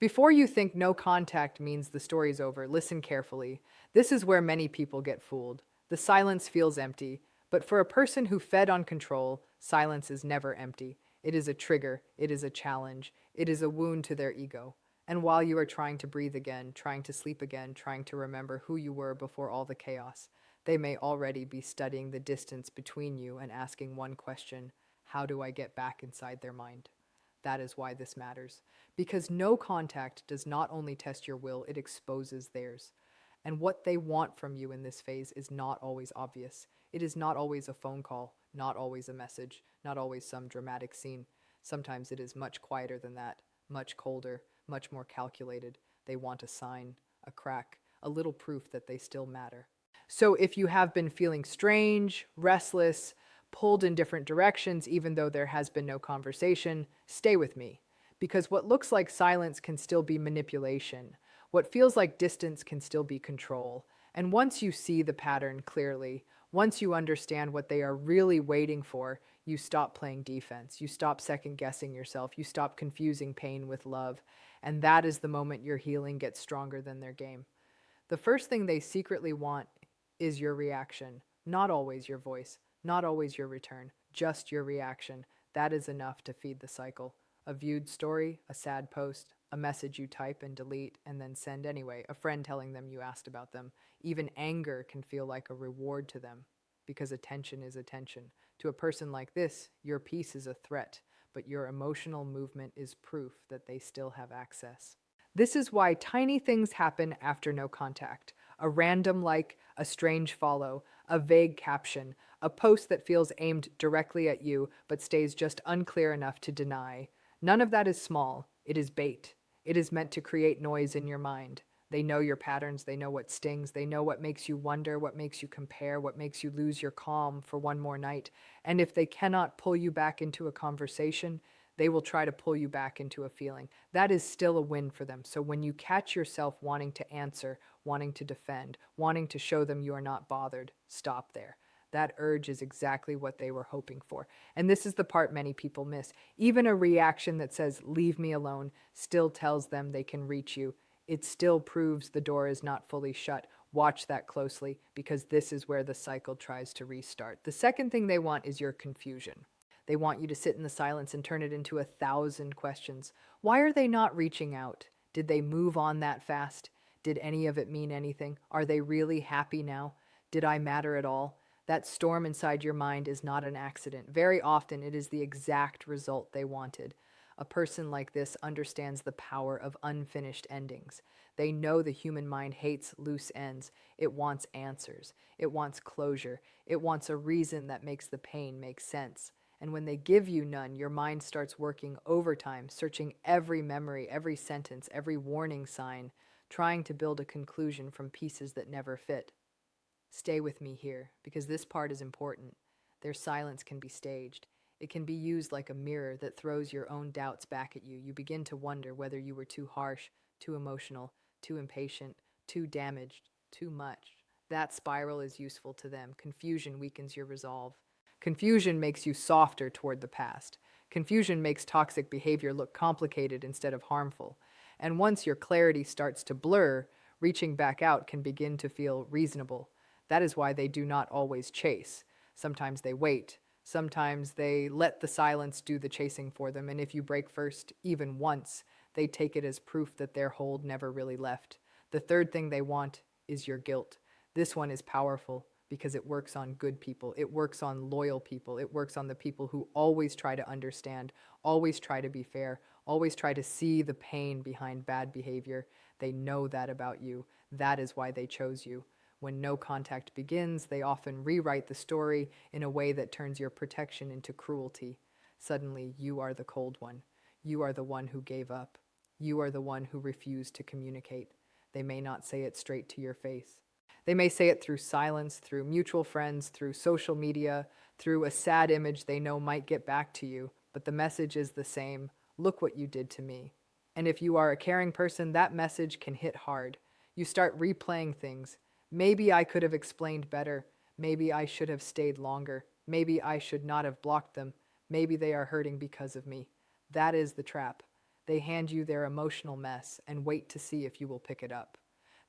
Before you think no contact means the story's over, listen carefully. This is where many people get fooled. The silence feels empty, but for a person who fed on control, silence is never empty. It is a trigger, it is a challenge, it is a wound to their ego. And while you are trying to breathe again, trying to sleep again, trying to remember who you were before all the chaos, they may already be studying the distance between you and asking one question: how do I get back inside their mind? That is why this matters. Because no contact does not only test your will, it exposes theirs. And what they want from you in this phase is not always obvious. It is not always a phone call, not always a message, not always some dramatic scene. Sometimes it is much quieter than that, much colder, much more calculated. They want a sign, a crack, a little proof that they still matter. So if you have been feeling strange, restless, pulled in different directions, even though there has been no conversation, stay with me. Because what looks like silence can still be manipulation. What feels like distance can still be control. And once you see the pattern clearly, once you understand what they are really waiting for, you stop playing defense. You stop second guessing yourself. You stop confusing pain with love. And that is the moment your healing gets stronger than their game. The first thing they secretly want is your reaction, not always your voice, not always your return, just your reaction. That is enough to feed the cycle. A viewed story, a sad post, a message you type and delete and then send anyway, a friend telling them you asked about them. Even anger can feel like a reward to them, because attention is attention. To a person like this, your peace is a threat, but your emotional movement is proof that they still have access. This is why tiny things happen after no contact. A random like, a strange follow, a vague caption, a post that feels aimed directly at you but stays just unclear enough to deny. None of that is small. It is bait. It is meant to create noise in your mind. They know your patterns. They know what stings. They know what makes you wonder, what makes you compare, what makes you lose your calm for one more night. And if they cannot pull you back into a conversation, they will try to pull you back into a feeling. That is still a win for them. So when you catch yourself wanting to answer, wanting to defend, wanting to show them you are not bothered, stop there. That urge is exactly what they were hoping for. And this is the part many people miss. Even a reaction that says, leave me alone, still tells them they can reach you. It still proves the door is not fully shut. Watch that closely, because this is where the cycle tries to restart. The second thing they want is your confusion. They want you to sit in the silence and turn it into 1,000 questions. Why are they not reaching out? Did they move on that fast? Did any of it mean anything? Are they really happy now? Did I matter at all? That storm inside your mind is not an accident. Very often it is the exact result they wanted. A person like this understands the power of unfinished endings. They know the human mind hates loose ends. It wants answers. It wants closure. It wants a reason that makes the pain make sense. And when they give you none, your mind starts working overtime, searching every memory, every sentence, every warning sign, trying to build a conclusion from pieces that never fit. Stay with me here, because this part is important. Their silence can be staged. It can be used like a mirror that throws your own doubts back at you. You begin to wonder whether you were too harsh, too emotional, too impatient, too damaged, too much. That spiral is useful to them. Confusion weakens your resolve. Confusion makes you softer toward the past. Confusion makes toxic behavior look complicated instead of harmful. And once your clarity starts to blur, reaching back out can begin to feel reasonable. That is why they do not always chase. Sometimes they wait. Sometimes they let the silence do the chasing for them. And if you break first, even once, they take it as proof that their hold never really left. The third thing they want is your guilt. This one is powerful because it works on good people. It works on loyal people. It works on the people who always try to understand, always try to be fair, always try to see the pain behind bad behavior. They know that about you. That is why they chose you. When no contact begins, they often rewrite the story in a way that turns your protection into cruelty. Suddenly, you are the cold one. You are the one who gave up. You are the one who refused to communicate. They may not say it straight to your face. They may say it through silence, through mutual friends, through social media, through a sad image they know might get back to you, but the message is the same. Look what you did to me. And if you are a caring person, that message can hit hard. You start replaying things. Maybe I could have explained better. Maybe I should have stayed longer. Maybe I should not have blocked them. Maybe they are hurting because of me. That is the trap. They hand you their emotional mess and wait to see if you will pick it up.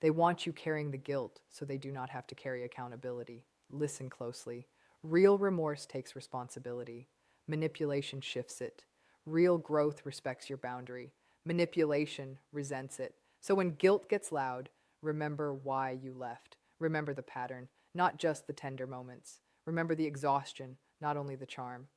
They want you carrying the guilt so they do not have to carry accountability. Listen closely. Real remorse takes responsibility. Manipulation shifts it. Real growth respects your boundary. Manipulation resents it. So when guilt gets loud, remember why you left. Remember the pattern, not just the tender moments. Remember the exhaustion, not only the charm.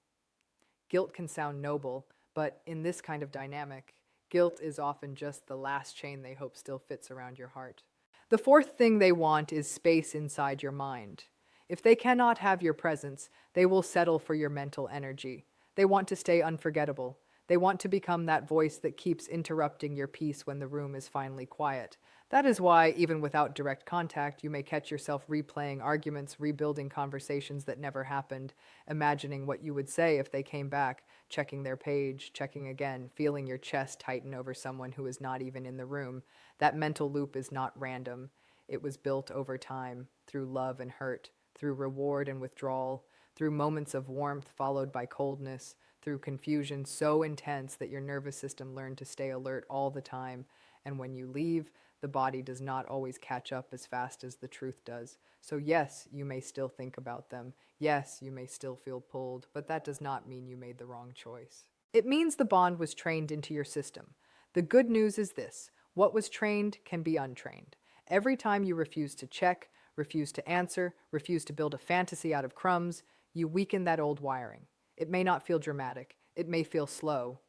Guilt can sound noble, but in this kind of dynamic, guilt is often just the last chain they hope still fits around your heart. The fourth thing they want is space inside your mind. If they cannot have your presence, they will settle for your mental energy. They want to stay unforgettable. They want to become that voice that keeps interrupting your peace when the room is finally quiet. That is why, even without direct contact, you may catch yourself replaying arguments, rebuilding conversations that never happened, imagining what you would say if they came back, checking their page, checking again, feeling your chest tighten over someone who is not even in the room. That mental loop is not random. It was built over time, through love and hurt, through reward and withdrawal, through moments of warmth followed by coldness, through confusion so intense that your nervous system learned to stay alert all the time. And when you leave, the body does not always catch up as fast as the truth does. So yes, you may still think about them. Yes, you may still feel pulled, but that does not mean you made the wrong choice. It means the bond was trained into your system. The good news is this: what was trained can be untrained. Every time you refuse to check, refuse to answer, refuse to build a fantasy out of crumbs, you weaken that old wiring. It may not feel dramatic, it may feel slow,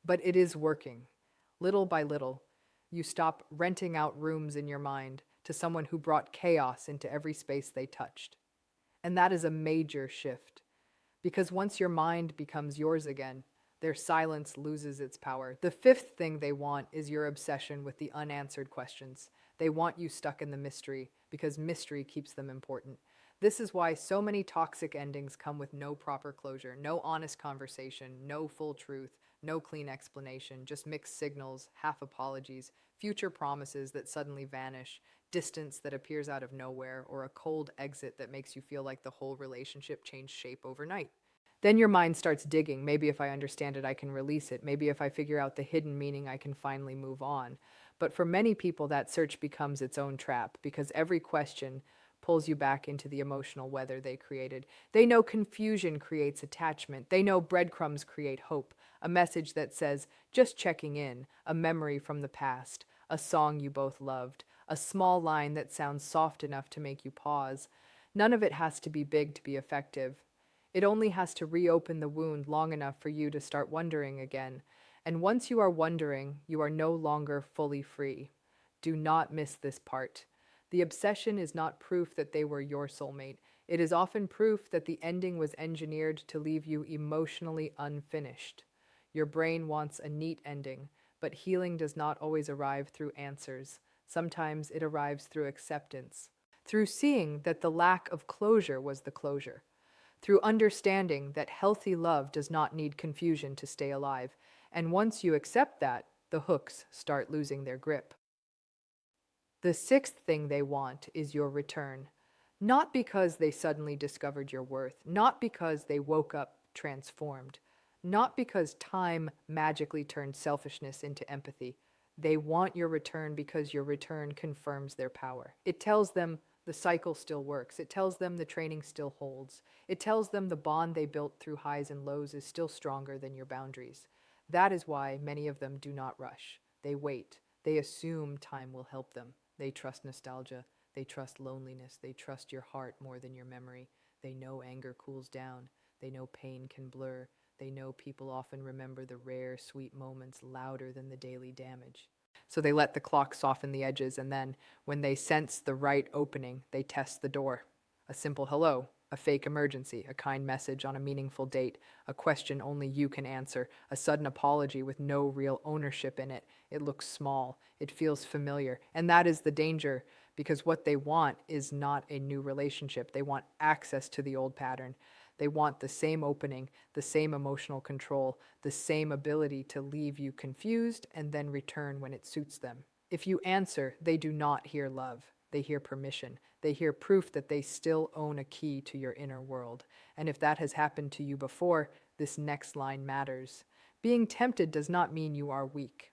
but it is working. Little by little, you stop renting out rooms in your mind to someone who brought chaos into every space they touched. And that is a major shift, because once your mind becomes yours again, their silence loses its power. The fifth thing they want is your obsession with the unanswered questions. They want you stuck in the mystery, because mystery keeps them important. This is why so many toxic endings come with no proper closure, no honest conversation, no full truth, no clean explanation, just mixed signals, half apologies, future promises that suddenly vanish, distance that appears out of nowhere, or a cold exit that makes you feel like the whole relationship changed shape overnight. Then your mind starts digging. Maybe if I understand it, I can release it. Maybe if I figure out the hidden meaning, I can finally move on. But for many people, that search becomes its own trap, because every question pulls you back into the emotional weather they created. They know confusion creates attachment. They know breadcrumbs create hope. A message that says, just checking in, a memory from the past, a song you both loved, a small line that sounds soft enough to make you pause. None of it has to be big to be effective. It only has to reopen the wound long enough for you to start wondering again. And once you are wondering, you are no longer fully free. Do not miss this part. The obsession is not proof that they were your soulmate. It is often proof that the ending was engineered to leave you emotionally unfinished. Your brain wants a neat ending, but healing does not always arrive through answers. Sometimes it arrives through acceptance, through seeing that the lack of closure was the closure, through understanding that healthy love does not need confusion to stay alive. And once you accept that, the hooks start losing their grip. The sixth thing they want is your return. Not because they suddenly discovered your worth, not because they woke up transformed, not because time magically turned selfishness into empathy. They want your return because your return confirms their power. It tells them the cycle still works. It tells them the training still holds. It tells them the bond they built through highs and lows is still stronger than your boundaries. That is why many of them do not rush. They wait. They assume time will help them. They trust nostalgia. They trust loneliness. They trust your heart more than your memory. They know anger cools down. They know pain can blur. They know people often remember the rare, sweet moments louder than the daily damage. So they let the clock soften the edges, and then, when they sense the right opening, they test the door. A simple hello, a fake emergency, a kind message on a meaningful date, a question only you can answer, a sudden apology with no real ownership in it. It looks small. It feels familiar. And that is the danger, because what they want is not a new relationship. They want access to the old pattern. They want the same opening, the same emotional control, the same ability to leave you confused and then return when it suits them. If you answer, they do not hear love. They hear permission. They hear proof that they still own a key to your inner world. And if that has happened to you before, this next line matters, Being tempted does not mean you are weak.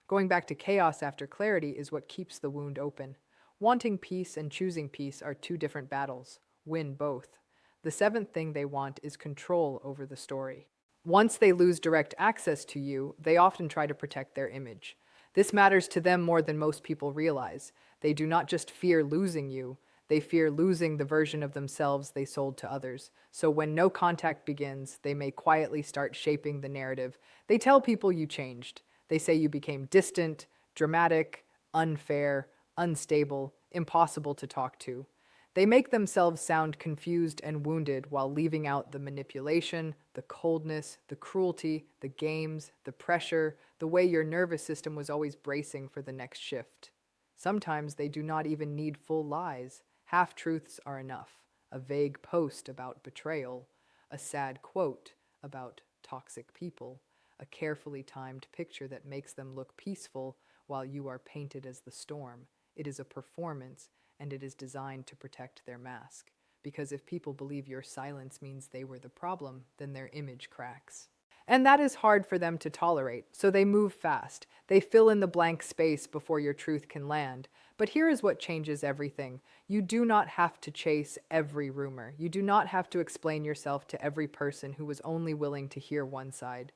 Going back to chaos after clarity is what keeps the wound open. Wanting peace and choosing peace are two different battles. Win both. The seventh thing they want is control over the story. Once they lose direct access to you, they often try to protect their image. This matters to them more than most people realize. They do not just fear losing you, they fear losing the version of themselves they sold to others. So when no contact begins, they may quietly start shaping the narrative. They tell people you changed. They say you became distant, dramatic, unfair, unstable, impossible to talk to. They make themselves sound confused and wounded while leaving out the manipulation, the coldness, the cruelty, the games, the pressure, the way your nervous system was always bracing for the next shift. Sometimes they do not even need full lies. Half-truths are enough. A vague post about betrayal, a sad quote about toxic people, a carefully timed picture that makes them look peaceful while you are painted as the storm. It is a performance, and it is designed to protect their mask. Because if people believe your silence means they were the problem, then their image cracks. And that is hard for them to tolerate, so they move fast. They fill in the blank space before your truth can land. But here is what changes everything. You do not have to chase every rumor. You do not have to explain yourself to every person who was only willing to hear one side.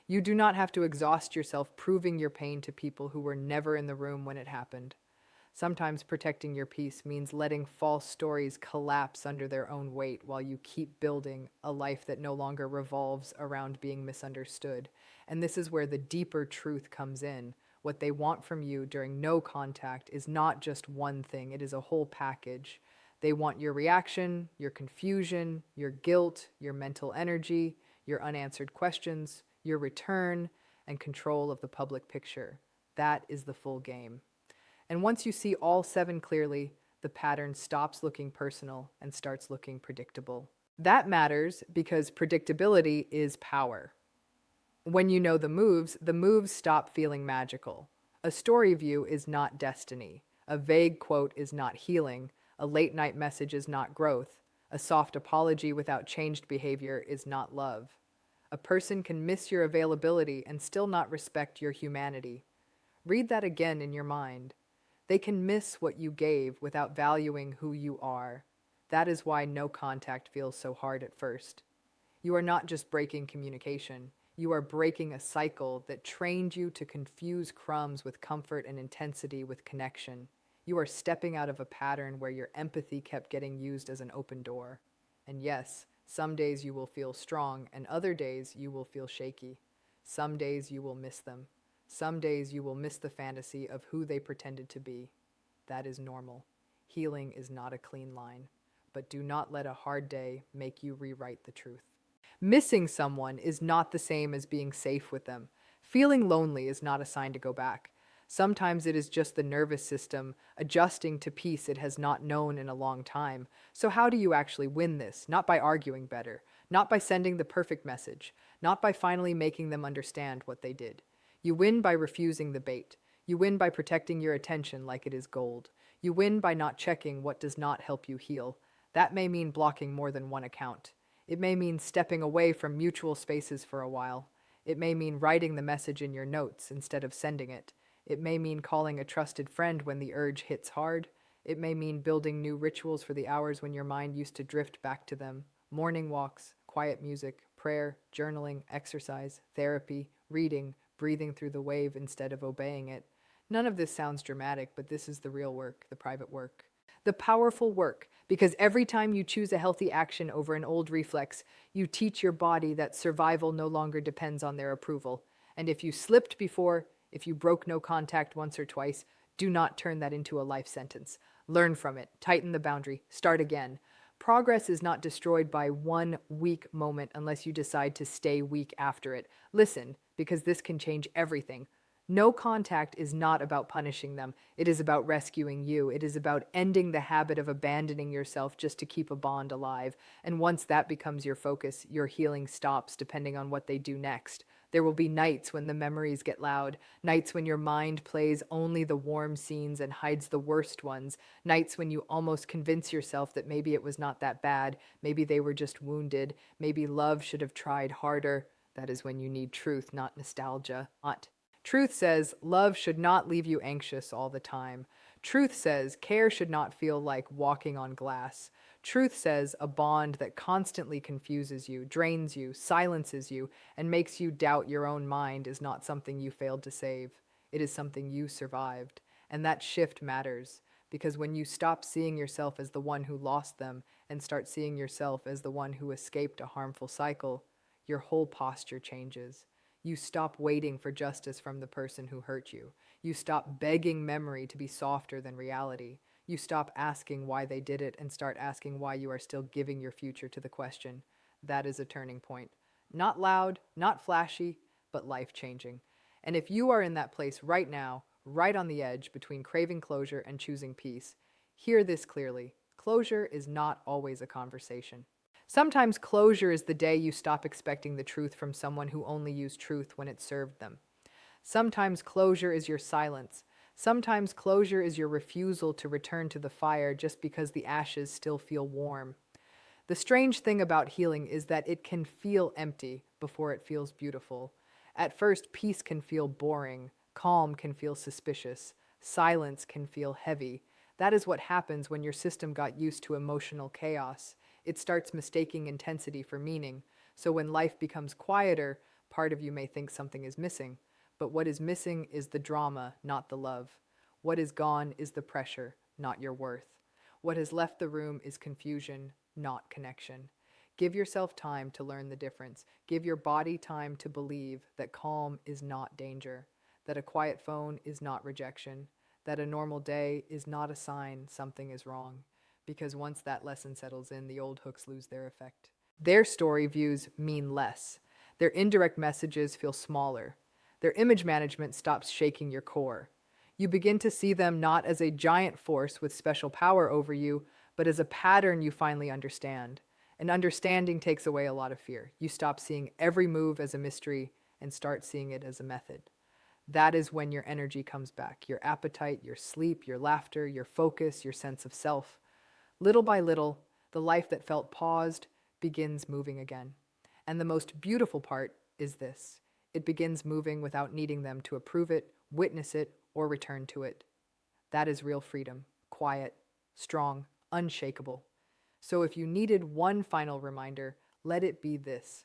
You do not have to exhaust yourself proving your pain to people who were never in the room when it happened. Sometimes protecting your peace means letting false stories collapse under their own weight while you keep building a life that no longer revolves around being misunderstood. And this is where the deeper truth comes in. What they want from you during no contact is not just one thing, it is a whole package. They want your reaction, your confusion, your guilt, your mental energy, your unanswered questions, your return, and control of the public picture. That is the full game. And once you see all seven clearly, the pattern stops looking personal and starts looking predictable. That matters because predictability is power. When you know the moves stop feeling magical. A story view is not destiny. A vague quote is not healing. A late-night message is not growth. A soft apology without changed behavior is not love. A person can miss your availability and still not respect your humanity. Read that again in your mind. They can miss what you gave without valuing who you are. That is why no contact feels so hard at first. You are not just breaking communication. You are breaking a cycle that trained you to confuse crumbs with comfort and intensity with connection. You are stepping out of a pattern where your empathy kept getting used as an open door. And yes, some days you will feel strong, and other days you will feel shaky. Some days you will miss them. Some days you will miss the fantasy of who they pretended to be. That is normal. Healing is not a clean line. But do not let a hard day make you rewrite the truth. Missing someone is not the same as being safe with them. Feeling lonely is not a sign to go back. Sometimes it is just the nervous system adjusting to peace it has not known in a long time. So how do you actually win this? Not by arguing better, not by sending the perfect message, not by finally making them understand what they did. You win by refusing the bait. You win by protecting your attention like it is gold. You win by not checking what does not help you heal. That may mean blocking more than one account. It may mean stepping away from mutual spaces for a while. It may mean writing the message in your notes instead of sending it. It may mean calling a trusted friend when the urge hits hard. It may mean building new rituals for the hours when your mind used to drift back to them. Morning walks, quiet music, prayer, journaling, exercise, therapy, reading, breathing through the wave instead of obeying it. None of this sounds dramatic, but this is the real work, the private work. The powerful work, because every time you choose a healthy action over an old reflex, you teach your body that survival no longer depends on their approval. And if you slipped before, if you broke no contact once or twice, do not turn that into a life sentence. Learn from it, tighten the boundary, start again. Progress is not destroyed by one weak moment unless you decide to stay weak after it. Listen, because this can change everything. No contact is not about punishing them. It is about rescuing you. It is about ending the habit of abandoning yourself just to keep a bond alive. And once that becomes your focus, your healing stops depending on what they do next. There will be nights when the memories get loud, nights when your mind plays only the warm scenes and hides the worst ones, nights when you almost convince yourself that maybe it was not that bad, maybe they were just wounded, maybe love should have tried harder. That is when you need truth, not nostalgia. Not. Truth says love should not leave you anxious all the time. Truth says care should not feel like walking on glass. Truth says a bond that constantly confuses you, drains you, silences you, and makes you doubt your own mind is not something you failed to save. It is something you survived. And that shift matters, because when you stop seeing yourself as the one who lost them and start seeing yourself as the one who escaped a harmful cycle, your whole posture changes. You stop waiting for justice from the person who hurt you. You stop begging memory to be softer than reality. You stop asking why they did it and start asking why you are still giving your future to the question. That is a turning point. Not loud, not flashy, but life-changing. And if you are in that place right now, right on the edge between craving closure and choosing peace, hear this clearly. Closure is not always a conversation. Sometimes closure is the day you stop expecting the truth from someone who only used truth when it served them. Sometimes closure is your silence. Sometimes closure is your refusal to return to the fire just because the ashes still feel warm. The strange thing about healing is that it can feel empty before it feels beautiful. At first, peace can feel boring, calm can feel suspicious, silence can feel heavy. That is what happens when your system got used to emotional chaos. It starts mistaking intensity for meaning. So when life becomes quieter, part of you may think something is missing. But what is missing is the drama, not the love. What is gone is the pressure, not your worth. What has left the room is confusion, not connection. Give yourself time to learn the difference. Give your body time to believe that calm is not danger, that a quiet phone is not rejection, that a normal day is not a sign something is wrong. Because once that lesson settles in, the old hooks lose their effect. Their story views mean less. Their indirect messages feel smaller. Their image management stops shaking your core. You begin to see them not as a giant force with special power over you, but as a pattern you finally understand. And understanding takes away a lot of fear. You stop seeing every move as a mystery and start seeing it as a method. That is when your energy comes back, your appetite, your sleep, your laughter, your focus, your sense of self. Little by little, the life that felt paused begins moving again. And the most beautiful part is this. It begins moving without needing them to approve it, witness it, or return to it. That is real freedom, quiet, strong, unshakable. So if you needed one final reminder, let it be this.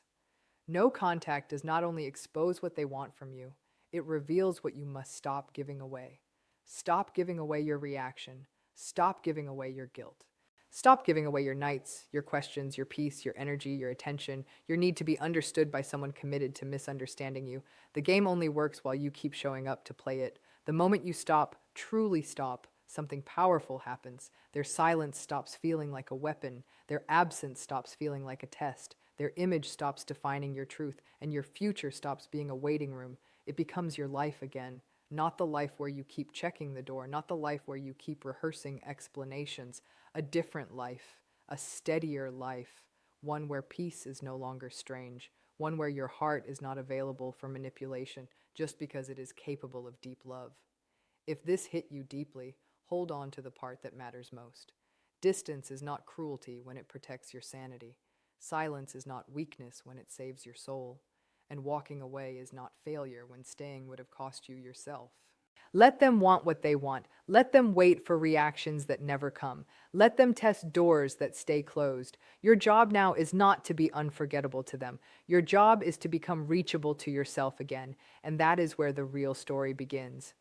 No contact does not only expose what they want from you, it reveals what you must stop giving away. Stop giving away your reaction. Stop giving away your guilt. Stop giving away your nights, your questions, your peace, your energy, your attention, your need to be understood by someone committed to misunderstanding you. The game only works while you keep showing up to play it. The moment you stop, truly stop, something powerful happens. Their silence stops feeling like a weapon. Their absence stops feeling like a test. Their image stops defining your truth, and your future stops being a waiting room. It becomes your life again. Not the life where you keep checking the door, not the life where you keep rehearsing explanations. A different life, a steadier life, one where peace is no longer strange, one where your heart is not available for manipulation just because it is capable of deep love. If this hit you deeply, hold on to the part that matters most. Distance is not cruelty when it protects your sanity. Silence is not weakness when it saves your soul. And walking away is not failure when staying would have cost you yourself. Let them want what they want. Let them wait for reactions that never come. Let them test doors that stay closed. Your job now is not to be unforgettable to them. Your job is to become reachable to yourself again, and that is where the real story begins.